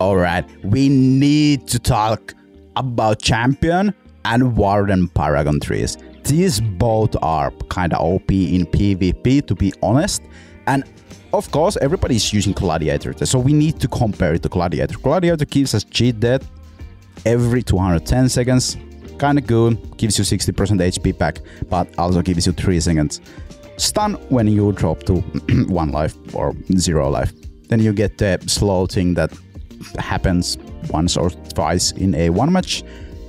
Alright, we need to talk about Champion and Warden Paragon trees. These both are kinda OP in PvP, to be honest. And of course, everybody is using Gladiator, so we need to compare it to Gladiator. Gladiator gives us cheat death every 210 seconds. Kinda good, gives you 60% HP back, but also gives you 3 seconds stun when you drop to 1 life or 0 life. Then you get the slow thing that happens once or twice in a 1 match.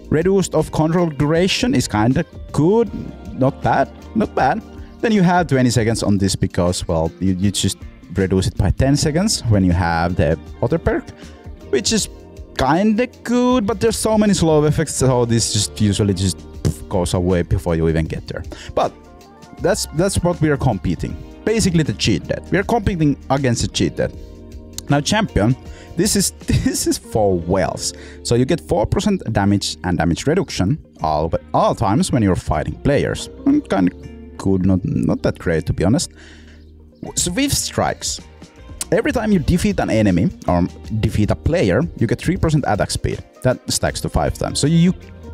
Reduced of control duration is kinda good, not bad, not bad. Then you have 20 seconds on this because, well, you just reduce it by 10 seconds when you have the other perk, which is kinda good, but there's so many slow effects, so this just usually just goes away before you even get there. But that's what we are competing. Basically the cheat death. We are competing against the cheat death. Now Champion, this is for whales. So you get 4% damage and damage reduction all times when you're fighting players. Kind of good, not that great to be honest. Swift strikes. Every time you defeat an enemy or defeat a player, you get 3% attack speed. That stacks to 5 times. So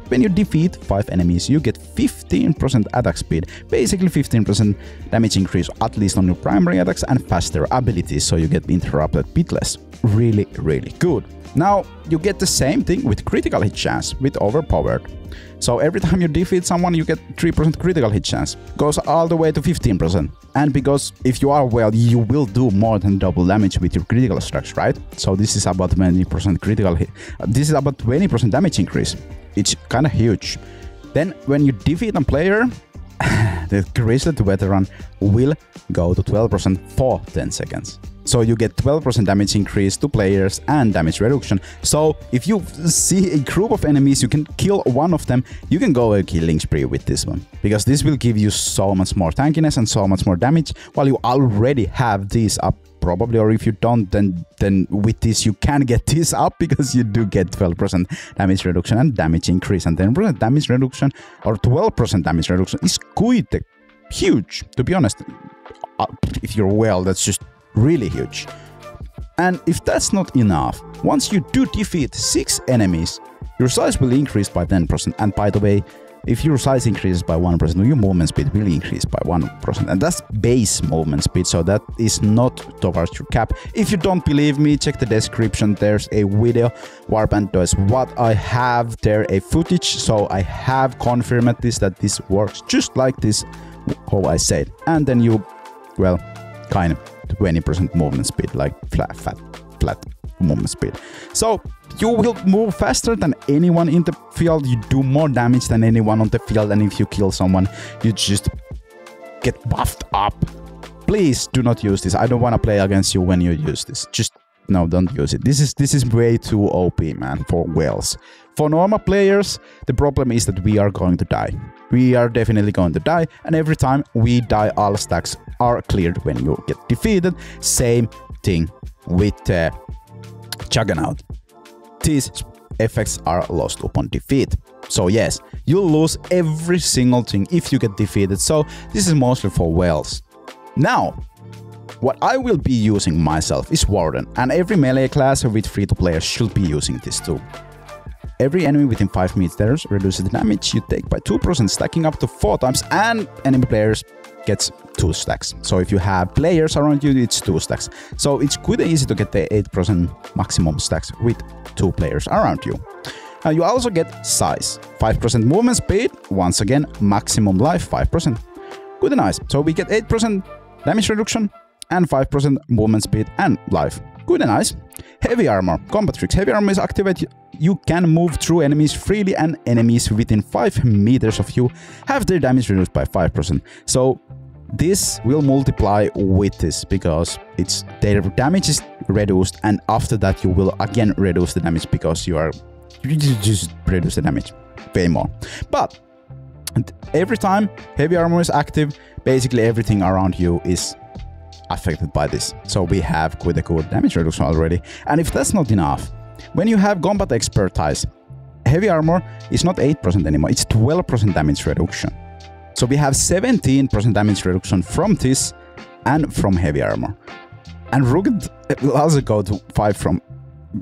when you defeat 5 enemies, you get 15% attack speed, basically 15% damage increase, at least on your primary attacks, and faster abilities, so you get interrupted a bit less. Really, really good. Now, you get the same thing with critical hit chance, with Overpowered. So every time you defeat someone, you get 3% critical hit chance. Goes all the way to 15%. And because if you are well, you will do more than double damage with your critical strikes, right? So this is about 20% critical hit. This is about 20% damage increase. It's kind of huge. Then when you defeat a player, the Grizzled Veteran will go to 12% for 10 seconds. So you get 12% damage increase to players and damage reduction. So if you see a group of enemies, you can kill one of them, you can go a killing spree with this one. Because this will give you so much more tankiness and so much more damage, while you already have these up probably, or if you don't, then with this you can get this up, because you do get 12% damage reduction and damage increase, and 10% damage reduction or 12% damage reduction is quite huge, to be honest. If you're well, that's just really huge. And if that's not enough, once you do defeat 6 enemies, your size will increase by 10%. And by the way, if your size increases by 1%, your movement speed will increase by 1%. And that's base movement speed, so that is not towards your cap. If you don't believe me, check the description. There's a video. Warband does what I have there, a footage. So I have confirmed this, that this works just like this, how I said. And then you, well, kind of 20% movement speed, like flat movement speed. So you will move faster than anyone in the field, you do more damage than anyone on the field, and if you kill someone, you just get buffed up. Please do not use this. I don't want to play against you when you use this. Just no, don't use it. This is way too OP, man, for whales. For normal players, the problem is that we are going to die. We are definitely going to die, and every time we die, all stacks are cleared when you get defeated. Same thing with Juggernaut. These effects are lost upon defeat. So yes, you'll lose every single thing if you get defeated. So this is mostly for whales. Now, what I will be using myself is Warden, and every melee class with free-to-players should be using this too. Every enemy within 5 meters reduces the damage you take by 2%, stacking up to 4 times, and enemy players gets 2 stacks. So if you have players around you, it's 2 stacks. So it's quite easy to get the 8% maximum stacks with 2 players around you. Now you also get size, 5% movement speed, once again maximum life 5%. Good and nice. So we get 8% damage reduction and 5% movement speed and life. Good and nice. Heavy armor, combat tricks. Heavy armor is activated. You can move through enemies freely, and enemies within 5 meters of you have their damage reduced by 5%. So this will multiply with this, because it's their damage is reduced, and after that you will again reduce the damage, because you just reduce the damage way more. But every time heavy armor is active, basically everything around you is affected by this. So we have quite a good damage reduction already. And if that's not enough, when you have combat expertise, heavy armor is not 8% anymore, it's 12% damage reduction. So we have 17% damage reduction from this and from heavy armor. And rugged will also go to 5 from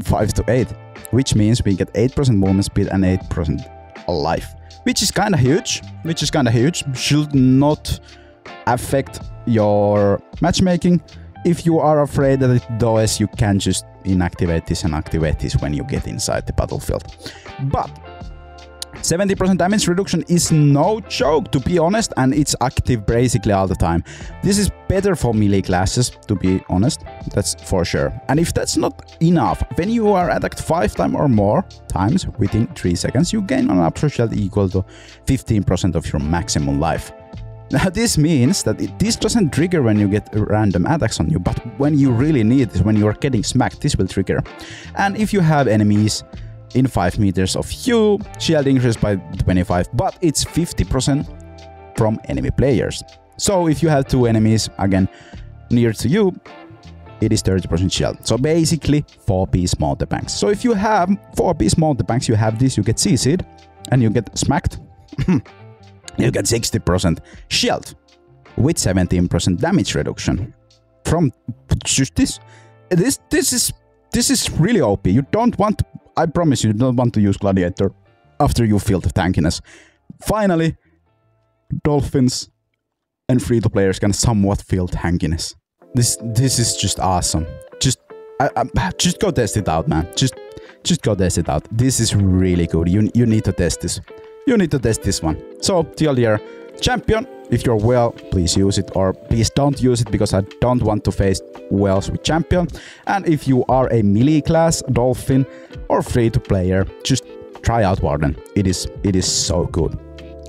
5 to 8, which means we get 8% movement speed and 8% life, which is kind of huge. Should not affect your matchmaking. If you are afraid that it does, you can just inactivate this and activate this when you get inside the battlefield. But 70% damage reduction is no joke, to be honest, and it's active basically all the time. This is better for melee classes, to be honest, that's for sure. And if that's not enough, when you are attacked 5 times or more times within 3 seconds, you gain an absorb shield equal to 15% of your maximum life. Now this means that this doesn't trigger when you get random attacks on you, but when you really need this, when you are getting smacked, this will trigger. And if you have enemies in 5 meters of you, shield increases by 25, but it's 50% from enemy players. So if you have 2 enemies, again, near to you, it is 30% shield. So basically 4-piece multibanks. So if you have 4-piece multibanks, you have this, you get CC'd, and you get smacked. You get 60% shield with 17% damage reduction from just this. This is really OP. You don't want, I promise you don't want to use Gladiator after you feel the tankiness. Finally, Dolphins and free-to-players can somewhat feel tankiness. This is just awesome. Just go test it out, man. Just go test it out. This is really good. You need to test this. You need to test this one. So, TLDR champion, if you're well, please use it, or please don't use it because I don't want to face wells with champion. And if you are a melee class, Dolphin, or free-to-player, just try out Warden. It is so good.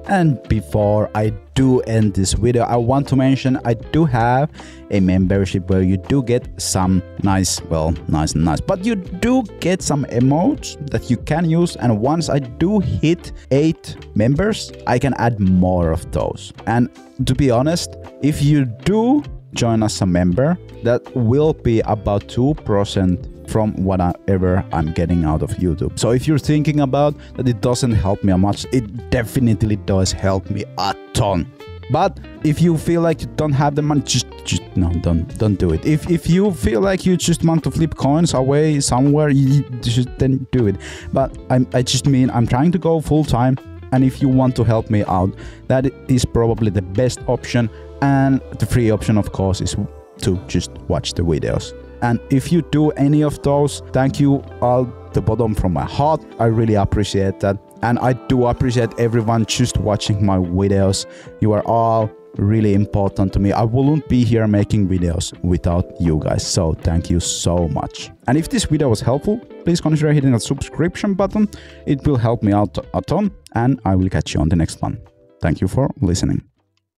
And before I do end this video, I want to mention I do have a membership where you do get some nice, but you do get some emotes that you can use, and once I do hit 8 members, I can add more of those. And to be honest, if you do join as a member, that will be about 2% from whatever I'm getting out of YouTube. So if you're thinking about that it doesn't help me much, it definitely does help me a ton. But if you feel like you don't have the money, just no, don't do it. If you feel like you just want to flip coins away somewhere, you just then do it. But I just mean I'm trying to go full time, and if you want to help me out, that is probably the best option. And the free option, of course, is to just watch the videos. And if you do any of those, thank you all the bottom from my heart. I really appreciate that. And I do appreciate everyone just watching my videos. You are all really important to me. I wouldn't be here making videos without you guys. So thank you so much. And if this video was helpful, please consider hitting the subscription button. It will help me out a ton. And I will catch you on the next one. Thank you for listening.